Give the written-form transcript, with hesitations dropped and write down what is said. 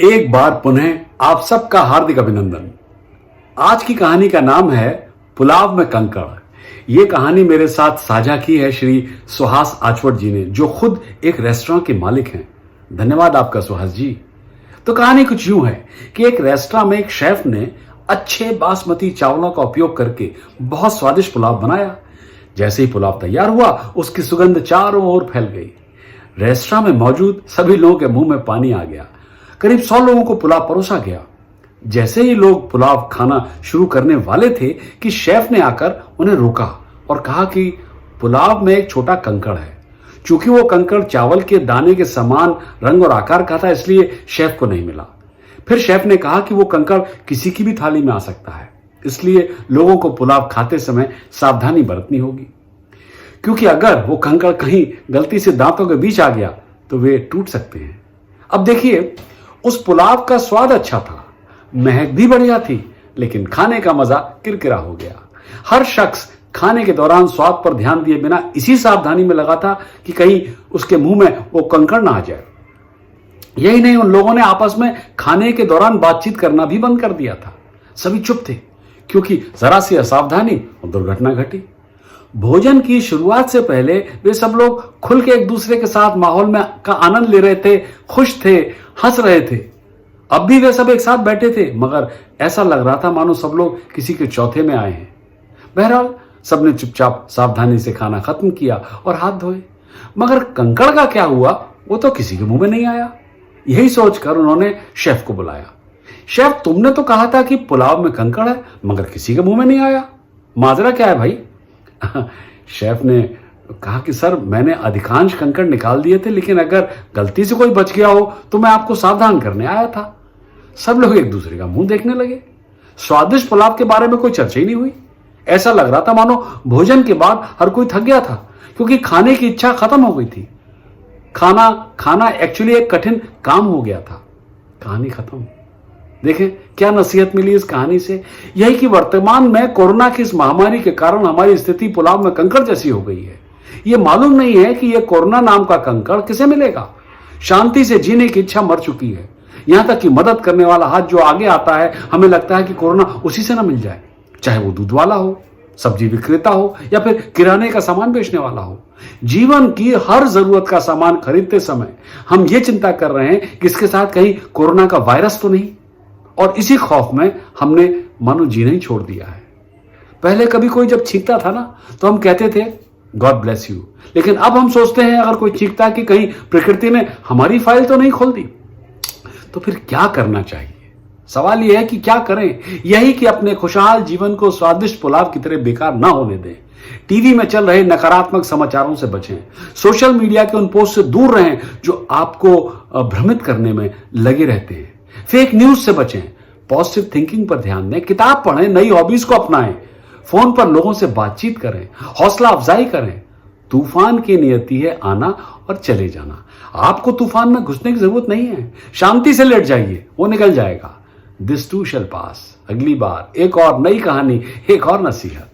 एक बार पुनः आप सबका हार्दिक अभिनंदन। आज की कहानी का नाम है पुलाव में कंकड़। ये कहानी मेरे साथ साझा की है श्री सुहास आचवट जी ने, जो खुद एक रेस्टोरेंट के मालिक हैं। धन्यवाद आपका सुहास जी। तो कहानी कुछ यूं है कि एक रेस्टोरेंट में एक शेफ ने अच्छे बासमती चावलों का उपयोग करके बहुत स्वादिष्ट पुलाव बनाया। जैसे ही पुलाव तैयार हुआ, उसकी सुगंध चारों ओर फैल गई। रेस्टोरेंट में मौजूद सभी लोगों के मुंह में पानी आ गया। करीब 100 लोगों को पुलाव परोसा गया। जैसे ही लोग पुलाव खाना शुरू करने वाले थे कि शेफ ने आकर उन्हें रोका और कहा कि पुलाव में एक छोटा कंकड़ है। चूंकि वो कंकड़ चावल के दाने के समान रंग और आकार का था, इसलिए शेफ को नहीं मिला। फिर शेफ ने कहा कि वो कंकड़ किसी की भी थाली में आ सकता है, इसलिए लोगों को पुलाव खाते समय सावधानी बरतनी होगी, क्योंकि अगर वो कंकड़ कहीं गलती से दांतों के बीच आ गया तो वे टूट सकते हैं। अब देखिए, उस पुलाव का स्वाद अच्छा था, महक भी बढ़िया थी, लेकिन खाने का मजा किरकिरा हो गया। हर शख्स खाने के दौरान स्वाद पर ध्यान दिए बिना इसी सावधानी में लगा था कि कहीं उसके मुंह में वो कंकड़ ना आ जाए। यही नहीं, उन लोगों ने आपस में खाने के दौरान बातचीत करना भी बंद कर दिया था। सभी चुप थे, क्योंकि जरा सी असावधानी और दुर्घटना घटी। भोजन की शुरुआत से पहले वे सब लोग खुल के एक दूसरे के साथ माहौल में का आनंद ले रहे थे, खुश थे, हंस रहे थे। अब भी वे सब एक साथ बैठे थे, मगर ऐसा लग रहा था मानो सब लोग किसी के चौथे में आए हैं। बहरहाल सबने चुपचाप सावधानी से खाना खत्म किया और हाथ धोए। मगर कंकड़ का क्या हुआ, वो तो किसी के मुंह में नहीं आया। यही सोचकर उन्होंने शेफ को बुलाया। शेफ, तुमने तो कहा था कि पुलाव में कंकड़ है, मगर किसी के मुंह में नहीं आया। माजरा क्या है भाई? शेफ ने कहा कि सर, मैंने अधिकांश कंकड़ निकाल दिए थे, लेकिन अगर गलती से कोई बच गया हो तो मैं आपको सावधान करने आया था। सब लोग एक दूसरे का मुंह देखने लगे। स्वादिष्ट पुलाव के बारे में कोई चर्चा ही नहीं हुई। ऐसा लग रहा था मानो भोजन के बाद हर कोई थक गया था, क्योंकि खाने की इच्छा खत्म हो गई थी। खाना एक्चुअली एक कठिन काम हो गया था। कहानी खत्म। देखें क्या नसीहत मिली इस कहानी से। यही कि वर्तमान में कोरोना की इस महामारी के कारण हमारी स्थिति पुलाव में कंकड़ जैसी हो गई है। यह मालूम नहीं है कि यह कोरोना नाम का कंकड़ किसे मिलेगा। शांति से जीने की इच्छा मर चुकी है। यहां तक कि मदद करने वाला हाथ जो आगे आता है, हमें लगता है कि कोरोना उसी से ना मिल जाए, चाहे वो दूध वाला हो, सब्जी विक्रेता हो, या फिर किराने का सामान बेचने वाला हो। जीवन की हर जरूरत का सामान खरीदते समय हम ये चिंता कर रहे हैं कि इसके साथ कहीं कोरोना का वायरस तो नहीं, और इसी खौफ में हमने मानो जीना ही छोड़ दिया है। पहले कभी कोई जब छींकता था ना, तो हम कहते थे गॉड ब्लेस यू, लेकिन अब हम सोचते हैं अगर कोई छींकता कि कहीं प्रकृति ने हमारी फाइल तो नहीं खोल दी। तो फिर क्या करना चाहिए? सवाल यह है कि क्या करें। यही कि अपने खुशहाल जीवन को स्वादिष्ट पुलाव की तरह बेकार ना होने दें। टीवी में चल रहे नकारात्मक समाचारों से बचें। सोशल मीडिया के उन पोस्ट से दूर रहें जो आपको भ्रमित करने में लगे रहते हैं। फेक न्यूज से बचें। पॉजिटिव थिंकिंग पर ध्यान दें। किताब पढ़ें, नई हॉबीज को अपनाएं। फोन पर लोगों से बातचीत करें, हौसला अफजाई करें। तूफान की नियति है आना और चले जाना। आपको तूफान में घुसने की जरूरत नहीं है। शांति से लेट जाइए, वो निकल जाएगा। दिस टू शैल पास। अगली बार एक और नई कहानी, एक और नसीहत।